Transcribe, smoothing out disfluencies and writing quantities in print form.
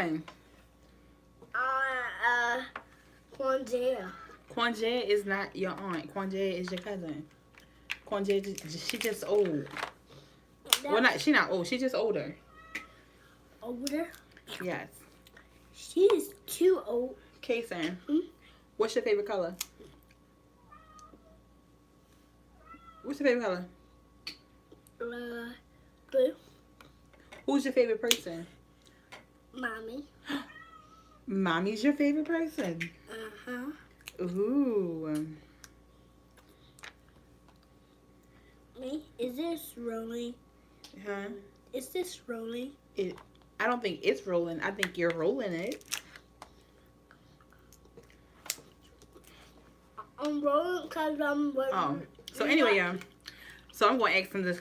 one? Quanjea. Quanjay is not your aunt. Quanjay is your cousin. Quanjay, she just old. Well, not she not old. She just older. Older? Yes. She is too old. Kason, what's your favorite color? What's your favorite color? Blue. Who's your favorite person? Mommy. Mommy's your favorite person. Ooh. Me? Is this rolling? Huh? Is this rolling? I don't think it's rolling. I think you're rolling it. I'm rolling because I'm. Oh. So anyway, y'all. So I'm going to ask them this